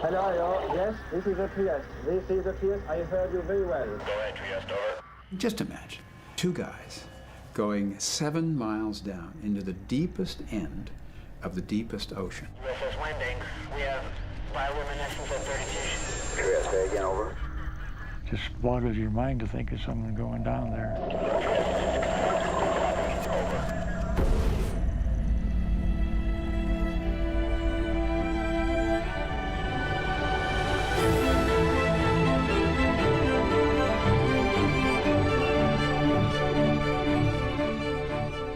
Hello, yes, this is the Trieste. This is the Trieste. I heard you very well. Go ahead, Trieste, over. Just imagine two guys going 7 miles down into the deepest end of the deepest ocean. USS Winding, we have bioluminescence at 32. Trieste, again, over. Just boggles your mind to think of someone going down there.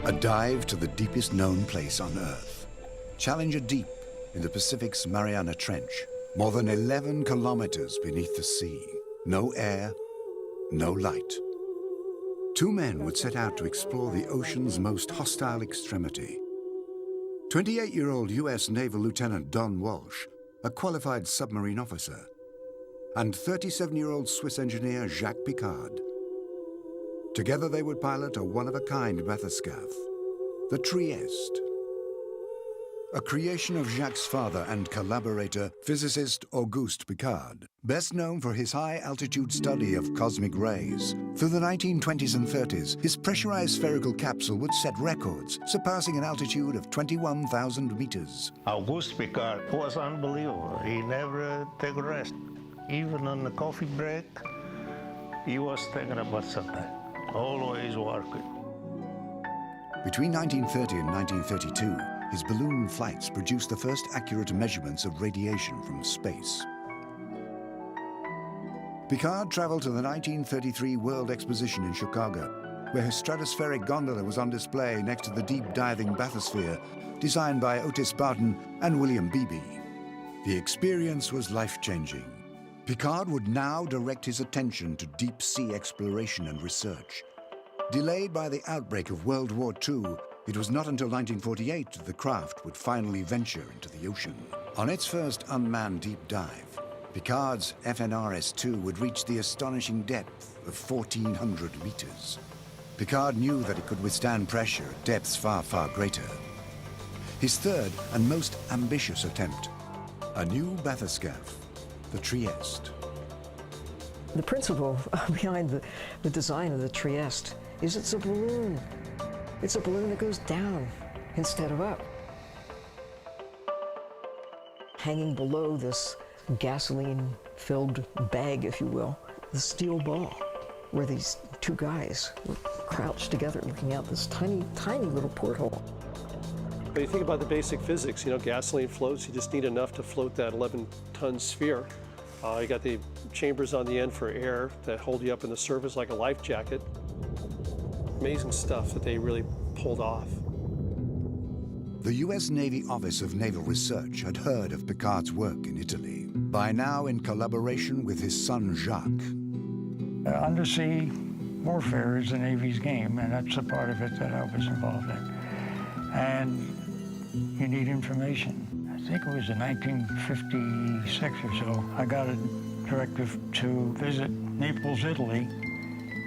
A dive to the deepest known place on Earth. Challenger Deep in the Pacific's Mariana Trench. More than 11 kilometers beneath the sea. No air, no light. Two men would set out to explore the ocean's most hostile extremity. 28-year-old U.S. Naval Lieutenant Don Walsh, a qualified submarine officer, and 37-year-old Swiss engineer Jacques Piccard. Together they would pilot a one-of-a-kind bathyscaphe, the Trieste. A creation of Jacques' father and collaborator, physicist Auguste Piccard, best known for his high-altitude study of cosmic rays. Through the 1920s and 30s, his pressurized spherical capsule would set records, surpassing an altitude of 21,000 meters. Auguste Piccard was unbelievable. He never took a rest. Even on the coffee break, he was thinking about something. Always working. Between 1930 and 1932, his balloon flights produced the first accurate measurements of radiation from space. Piccard traveled to the 1933 World Exposition in Chicago, where his stratospheric gondola was on display next to the deep-diving bathysphere designed by Otis Barton and William Beebe. The experience was life-changing. Piccard would now direct his attention to deep-sea exploration and research. Delayed by the outbreak of World War II, it was not until 1948 that the craft would finally venture into the ocean. On its first unmanned deep dive, Piccard's FNRS-2 would reach the astonishing depth of 1,400 meters. Piccard knew that it could withstand pressure at depths far, far greater. His third and most ambitious attempt, a new bathyscaphe, the Trieste. The principle behind the design of the Trieste is it's a balloon. It's a balloon that goes down instead of up. Hanging below this gasoline-filled bag, if you will, the steel ball, where these two guys were crouched together looking out this tiny, tiny little porthole. When you think about the basic physics, gasoline floats, you just need enough to float that 11-ton sphere. You got the chambers on the end for air that hold you up in the surface like a life jacket. Amazing stuff that they really pulled off. The U.S. Navy Office of Naval Research had heard of Piccard's work in Italy, by now in collaboration with his son Jacques. Undersea warfare is the Navy's game, and that's a part of it that I was involved in. And you need information. I think it was in 1956 or so, I got a directive to visit Naples, Italy,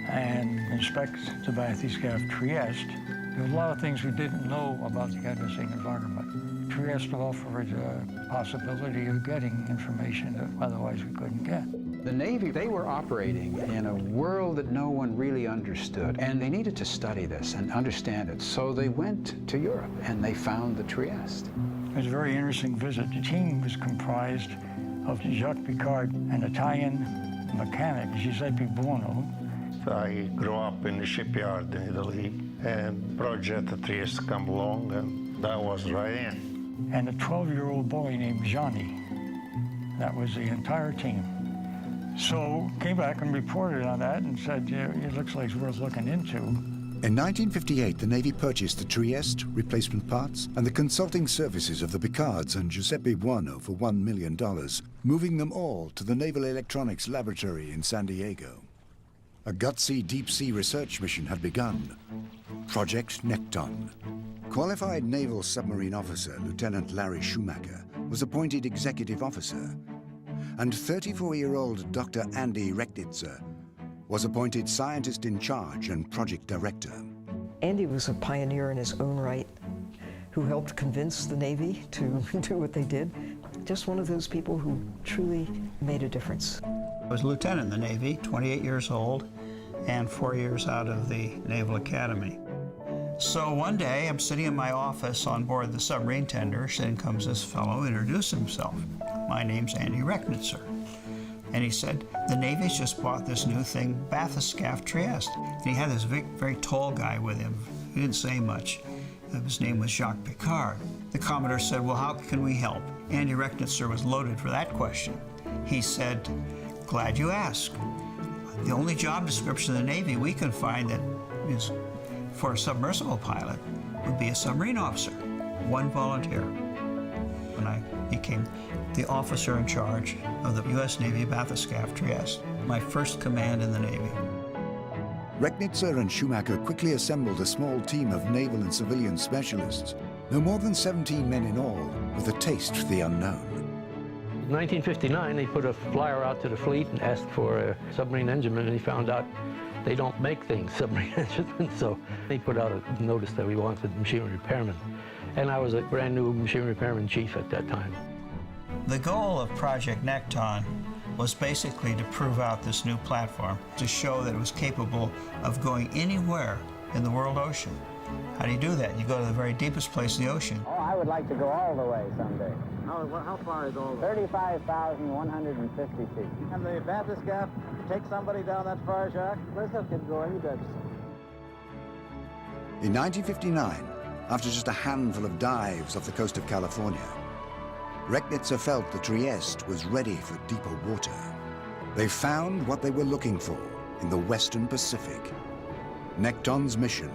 and inspect the bathyscaphe Trieste. There were a lot of things we didn't know about the undersea environment. Trieste offered a possibility of getting information that otherwise we couldn't get. The Navy, they were operating in a world that no one really understood, and they needed to study this and understand it. So they went to Europe, and they found the Trieste. It was a very interesting visit. The team was comprised of Jacques Piccard, an Italian mechanic, Giuseppe Buono. I grew up in the shipyard in Italy, and Project Trieste come along, and that was right in. And a 12-year-old boy named Johnny. That was the entire team. So came back and reported on that and said, yeah, it looks like it's worth looking into. In 1958, the Navy purchased the Trieste, replacement parts, and the consulting services of the Piccards and Giuseppe Buono for $1 million, moving them all to the Naval Electronics Laboratory in San Diego. A gutsy deep-sea research mission had begun, Project Nekton. Qualified naval submarine officer Lieutenant Larry Schumacher was appointed executive officer, and 34-year-old Dr. Andy Rechtitzer was appointed scientist in charge and project director. Andy was a pioneer in his own right. who helped convince the Navy to do what they did. Just one of those people who truly made a difference. I was a lieutenant in the Navy, 28 years old, and 4 years out of the Naval Academy. So one day, I'm sitting in my office on board the submarine tender, in comes this fellow, introduced himself. My name's Andy Recknitzer. And he said, the Navy's just bought this new thing, bathyscaphe Trieste. And he had this very tall guy with him. He didn't say much. His name was Jacques Picard. The Commodore said, well, how can we help? Andy Recknitzer was loaded for that question. He said, glad you asked. The only job description in the Navy we can find that is for a submersible pilot would be a submarine officer, one volunteer. And I became the officer in charge of the U.S. Navy bathyscaphe Trieste, my first command in the Navy. Recknitzer and Schumacher quickly assembled a small team of naval and civilian specialists, no more than 17 men in all, with a taste for the unknown. In 1959, they put a flyer out to the fleet and asked for a submarine engineman, and he found out they don't make things, submarine enginemen, so they put out a notice that we wanted machinery repairmen. And I was a brand new machinery repairman chief at that time. The goal of Project Nekton was basically to prove out this new platform, to show that it was capable of going anywhere in the world ocean. How do you do that? You go to the very deepest place in the ocean. Oh, I would like to go all the way someday. How far is all the way? 35,150 feet. And the bathyscaphe take somebody down that far, Jacques? Let's have him go, he does. In 1959, after just a handful of dives off the coast of California, Recknitzer felt the Trieste was ready for deeper water. They found what they were looking for in the Western Pacific. Nekton's mission,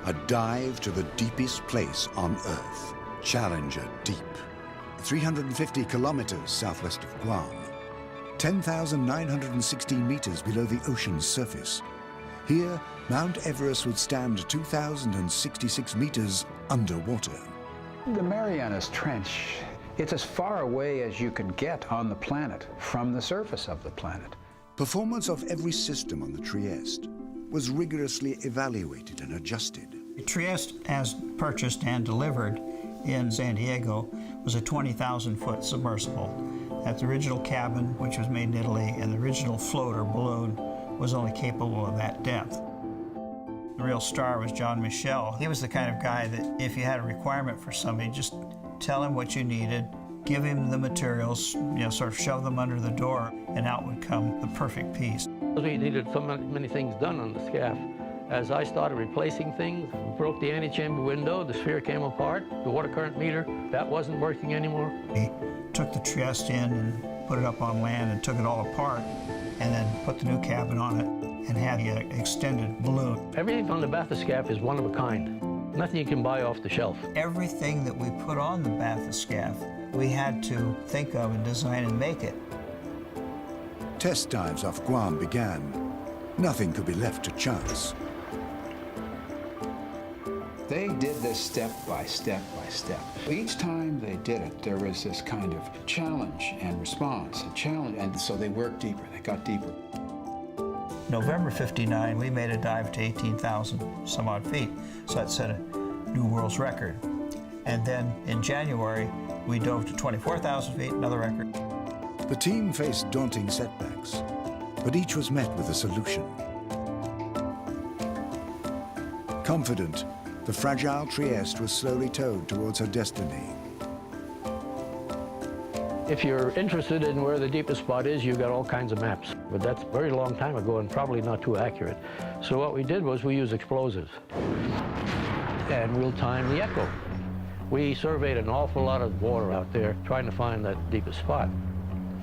a dive to the deepest place on Earth, Challenger Deep, 350 kilometers southwest of Guam, 10,916 meters below the ocean's surface. Here, Mount Everest would stand 2,066 meters underwater. The Marianas Trench, it's as far away as you can get on the planet from the surface of the planet. Performance of every system on the Trieste was rigorously evaluated and adjusted. Trieste, as purchased and delivered in San Diego, was a 20,000-foot submersible. That the original cabin, which was made in Italy, and the original floater balloon was only capable of that depth. The real star was John Michel. He was the kind of guy that if you had a requirement for somebody, just tell him what you needed, give him the materials, sort of shove them under the door, and out would come the perfect piece. We needed so many things done on the scaff. As I started replacing things, broke the antechamber window, the sphere came apart, the water current meter, that wasn't working anymore. He took the Trieste in and put it up on land and took it all apart, and then put the new cabin on it and had the extended balloon. Everything on the bathyscaphe is one of a kind. Nothing you can buy off the shelf. Everything that we put on the bathyscaphe, we had to think of and design and make it. Test dives off Guam began. Nothing could be left to chance. They did this step by step by step. Each time they did it, there was this kind of challenge and response, a challenge, and so they worked deeper, they got deeper. November '59, we made a dive to 18,000 some odd feet, so that set a new world's record. And then in January, we dove to 24,000 feet, another record. The team faced daunting setbacks, but each was met with a solution. Confident, the fragile Trieste was slowly towed towards her destiny. If you're interested in where the deepest spot is, you've got all kinds of maps. But that's a very long time ago and probably not too accurate. So what we did was we used explosives. And we'll time the echo. We surveyed an awful lot of water out there trying to find that deepest spot.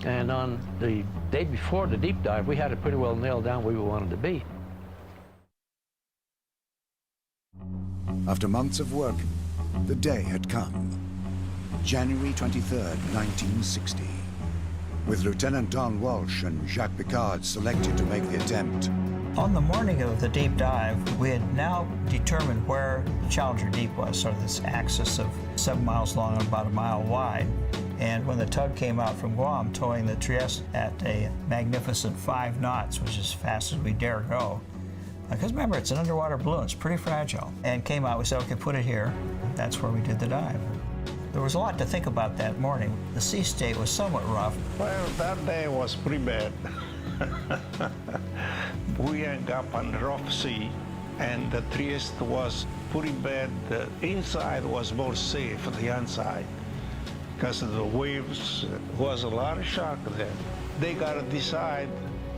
And on the day before the deep dive, we had it pretty well nailed down where we wanted to be. After months of work, the day had come. January 23rd, 1960. With Lieutenant Don Walsh and Jacques Picard selected to make the attempt. On the morning of the deep dive, we had now determined where the Challenger Deep was, sort of this axis of 7 miles long and about a mile wide. And when the tug came out from Guam, towing the Trieste at a magnificent 5 knots, which is as fast as we dare go, Because remember, it's an underwater balloon, it's pretty fragile. And came out, we said, okay, put it here. That's where we did the dive. There was a lot to think about that morning. The sea state was somewhat rough. Well, that day was pretty bad. We ended up on the rough sea, and the Trieste was pretty bad. The inside was more safe than the outside because of the waves. Was a lot of shock there. They got to decide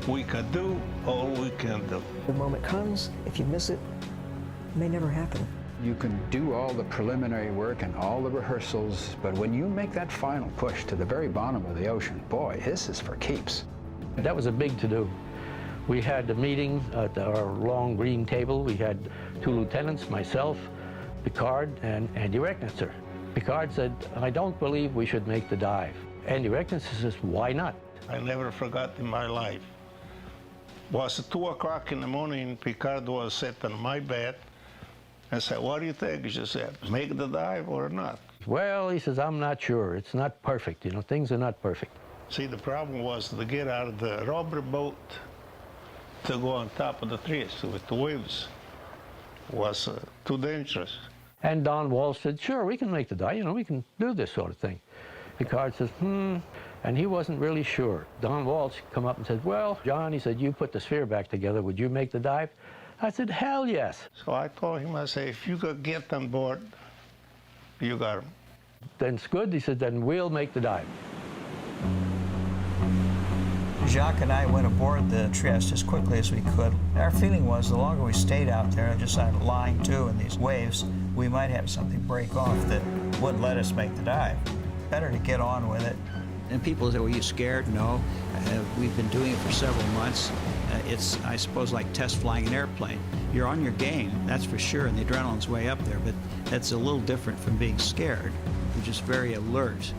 we can do all we can do. The moment comes, if you miss it, it may never happen. You can do all the preliminary work and all the rehearsals, but when you make that final push to the very bottom of the ocean, boy, this is for keeps. That was a big to-do. We had a meeting at our long green table. We had 2 lieutenants, myself, Picard, and Andy Recknitzer. Picard said, I don't believe we should make the dive. Andy Recknitzer says, why not? I never forgot in my life. It was 2 o'clock in the morning, Picard was sitting on my bed. I said, what do you think? He said, make the dive or not? Well, he says, I'm not sure. It's not perfect. You know, things are not perfect. See, the problem was to get out of the rubber boat to go on top of the Trieste with the waves. Was too dangerous. And Don Walsh said, sure, we can make the dive. You know, we can do this sort of thing. Picard says, and he wasn't really sure. Don Walsh come up and said, well, John, he said, you put the sphere back together. Would you make the dive? I said, hell yes. So I told him, I said, if you could get on board, you got him. Then it's good. He said, then we'll make the dive. Jacques and I went aboard the Trieste as quickly as we could. Our feeling was the longer we stayed out there, just lying to in these waves, we might have something break off that wouldn't let us make the dive. Better to get on with it. And people say, were you scared? No. We've been doing it for several months. It's, I suppose, like test flying an airplane. You're on your game, that's for sure, and the adrenaline's way up there, but that's a little different from being scared. You're just very alert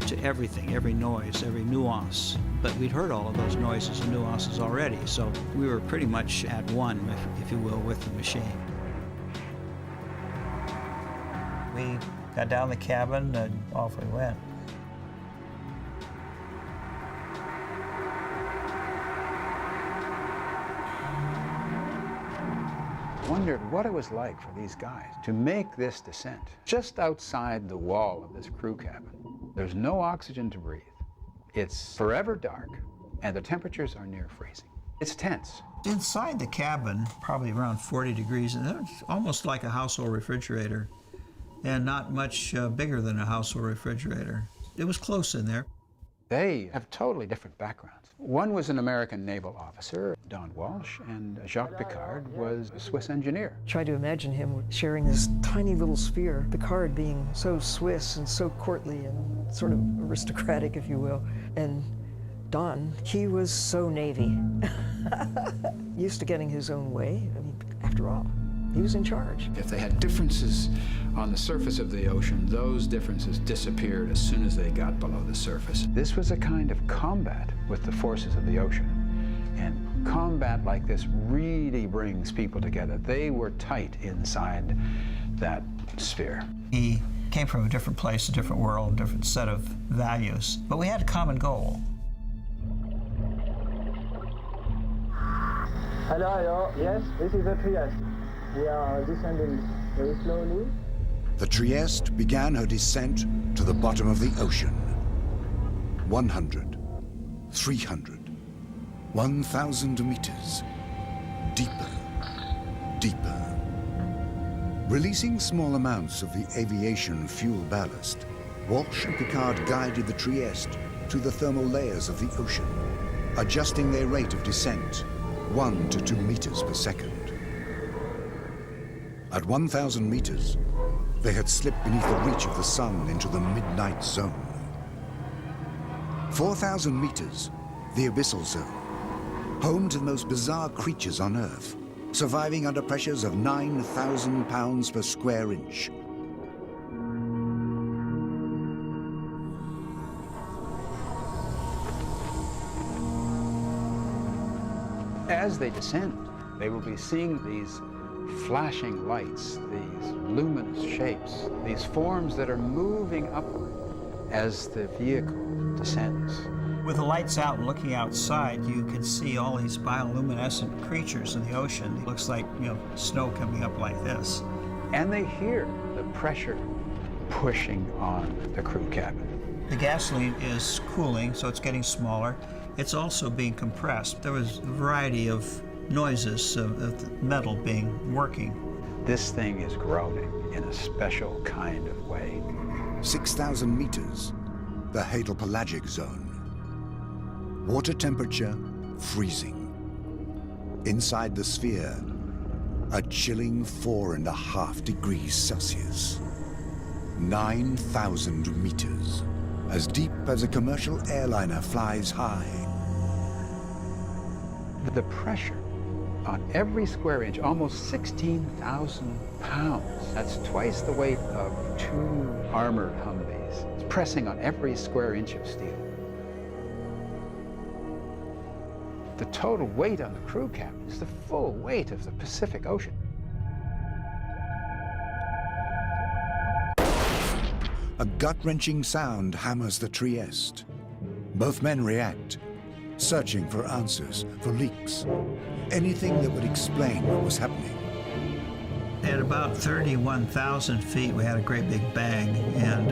to everything, every noise, every nuance. But we'd heard all of those noises and nuances already, so we were pretty much at one, if you will, with the machine. We got down the cabin and off we went. Wondered what it was like for these guys to make this descent just outside the wall of this crew cabin. There's no oxygen to breathe. It's forever dark, and the temperatures are near freezing. It's tense. Inside the cabin, probably around 40 degrees, and it's almost like a household refrigerator, and not much bigger than a household refrigerator. It was close in there. They have totally different backgrounds. One was an American naval officer, Don Walsh, and Jacques Picard was a Swiss engineer. Try to imagine him sharing this tiny little sphere, Picard being so Swiss and so courtly and sort of aristocratic, if you will. And Don, he was so Navy. Used to getting his own way. I mean, after all, he was in charge. If they had differences on the surface of the ocean, those differences disappeared as soon as they got below the surface. This was a kind of combat with the forces of the ocean. And combat like this really brings people together. They were tight inside that sphere. He came from a different place, a different world, a different set of values, but we had a common goal. Hello, yes, this is the Trieste. We are descending very slowly. The Trieste began her descent to the bottom of the ocean. 100, 300, 1,000 meters. Deeper, deeper. Releasing small amounts of the aviation fuel ballast, Walsh and Picard guided the Trieste to the thermal layers of the ocean, adjusting their rate of descent 1 to 2 meters per second. At 1,000 meters, they had slipped beneath the reach of the sun into the midnight zone. 4,000 meters, the abyssal zone, home to the most bizarre creatures on Earth, surviving under pressures of 9,000 pounds per square inch. As they descend, they will be seeing these flashing lights, these luminous shapes, these forms that are moving upward as the vehicle descends. With the lights out and looking outside, you can see all these bioluminescent creatures in the ocean. It looks like, snow coming up like this. And they hear the pressure pushing on the crew cabin. The gasoline is cooling, so it's getting smaller. It's also being compressed. There was a variety of noises of the metal working. This thing is groaning in a special kind of way. 6,000 meters, the hadal-pelagic zone. Water temperature, freezing. Inside the sphere, a chilling 4.5 degrees Celsius. 9,000 meters, as deep as a commercial airliner flies high. The pressure on every square inch, almost 16,000 pounds. That's twice the weight of 2 armored Humvees. It's pressing on every square inch of steel. The total weight on the crew cabin is the full weight of the Pacific Ocean. A gut-wrenching sound hammers the Trieste. Both men react, searching for answers, for leaks, anything that would explain what was happening. At about 31,000 feet, we had a great big bang, and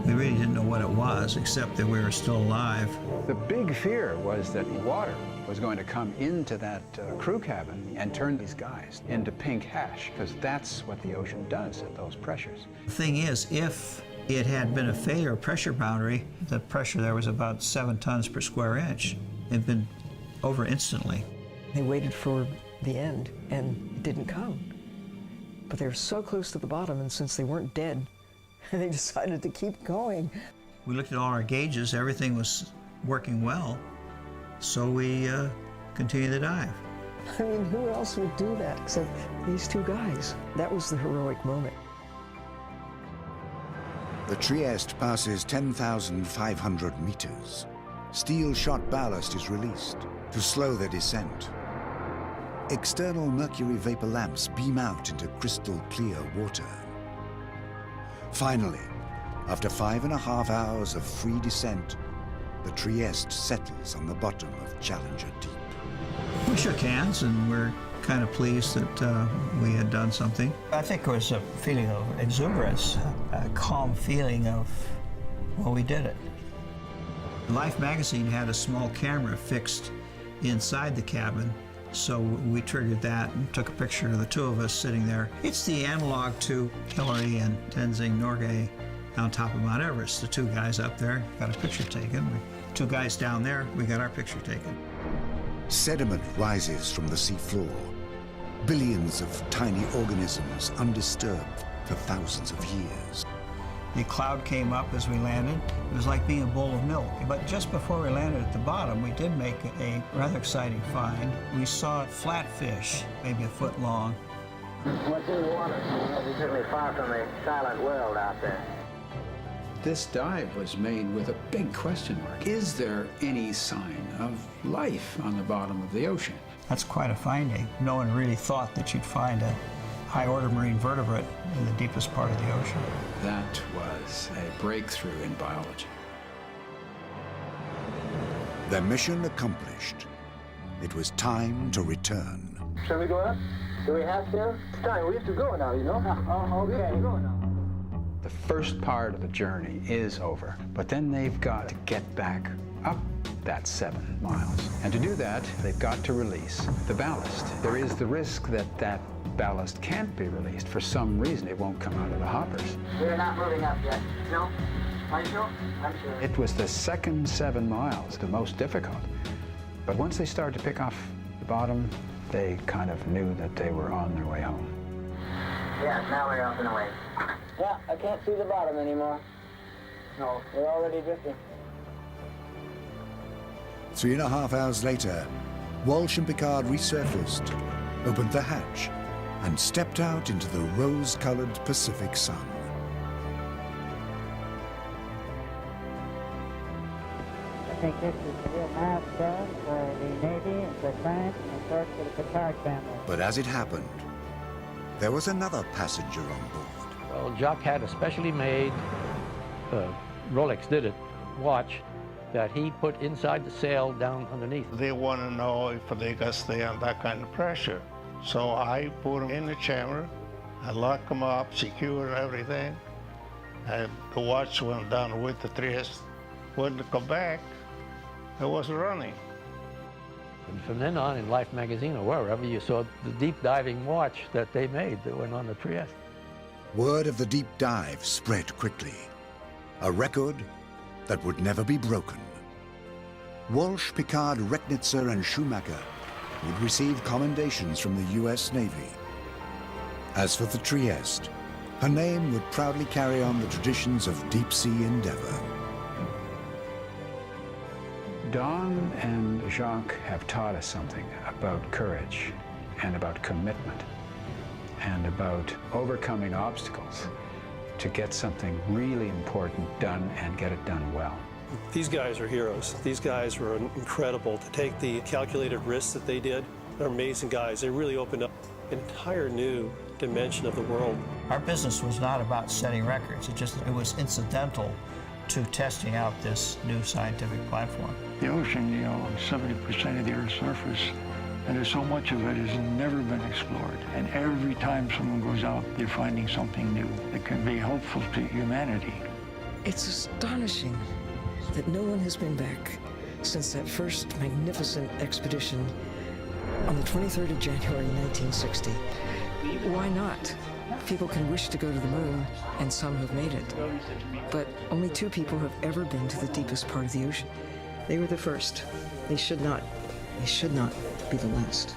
we really didn't know what it was, except that we were still alive. The big fear was that water was going to come into that crew cabin and turn these guys into pink hash, because that's what the ocean does at those pressures. The thing is, if it had been a failure of pressure boundary, the pressure there was about 7 tons per square inch. It had been over instantly. They waited for the end, and it didn't come. But they were so close to the bottom, and since they weren't dead, they decided to keep going. We looked at all our gauges, everything was working well, so we continued the dive. I mean, who else would do that except these 2 guys? That was the heroic moment. The Trieste passes 10,500 meters. Steel-shot ballast is released to slow their descent. External mercury vapor lamps beam out into crystal clear water. Finally, after 5.5 hours of free descent, the Trieste settles on the bottom of Challenger Deep. We shook hands, and we're kind of pleased that we had done something. I think it was a feeling of exuberance, a calm feeling of, well, we did it. Life magazine had a small camera fixed inside the cabin, so we triggered that and took a picture of the 2 of us sitting there. It's the analog to Hillary and Tenzing Norgay on top of Mount Everest. The 2 guys up there got a picture taken. 2 guys down there, we got our picture taken. Sediment rises from the seafloor. Billions of tiny organisms undisturbed for thousands of years. The cloud came up as we landed. It was like being a bowl of milk. But just before we landed at the bottom, we did make a rather exciting find. We saw flatfish, maybe a foot long. What's in the water? We're certainly far from the silent world out there. This dive was made with a big question mark. Is there any sign of life on the bottom of the ocean? That's quite a finding. No one really thought that you'd find a high-order marine vertebrate in the deepest part of the ocean. That was a breakthrough in biology. Their mission accomplished. It was time to return. Shall we go up? Do we have to? It's time. We have to go now, you know? Oh, okay. We have to go now. The first part of the journey is over, but then they've got to get back up that 7 miles. And to do that, they've got to release the ballast. There is the risk that that ballast can't be released. For some reason, it won't come out of the hoppers. We're not moving up yet. No? Are you sure? I'm sure. It was the second 7 miles, the most difficult. But once they started to pick off the bottom, they kind of knew that they were on their way home. Yeah, now we're up and away. Yeah, I can't see the bottom anymore. No, we're already drifting. 3.5 hours later, Walsh and Picard resurfaced, opened the hatch, and stepped out into the rose-colored Pacific sun. I think this is a real milestone for the Navy and for France and of course for the Picard family. But as it happened, there was another passenger on board. Well, Jacques had a specially made, Rolex did it, watch that he put inside the sail down underneath. They want to know if they can stay on that kind of pressure. So I put them in the chamber, I lock them up, secure everything, and the watch went down with the Trieste. When they come back, it was running. And from then on, in Life magazine or wherever, you saw the deep diving watch that they made that went on the Trieste. Word of the deep dive spread quickly. A record that would never be broken. Walsh, Picard, Recknitzer, and Schumacher would receive commendations from the U.S. Navy. As for the Trieste, her name would proudly carry on the traditions of deep-sea endeavor. Don and Jacques have taught us something about courage and about commitment and about overcoming obstacles to get something really important done and get it done well. These guys are heroes. These guys were incredible. To take the calculated risks that they did, they're amazing guys. They really opened up an entire new dimension of the world. Our business was not about setting records. It was incidental to testing out this new scientific platform. The ocean, you know, 70% of the Earth's surface, and there's so much of it has never been explored. And every time someone goes out, they're finding something new that can be helpful to humanity. It's astonishing that no one has been back since that first magnificent expedition on the 23rd of January, 1960. Why not? People can wish to go to the moon, and some have made it. But only 2 people have ever been to the deepest part of the ocean. They were the first. They should not be the last.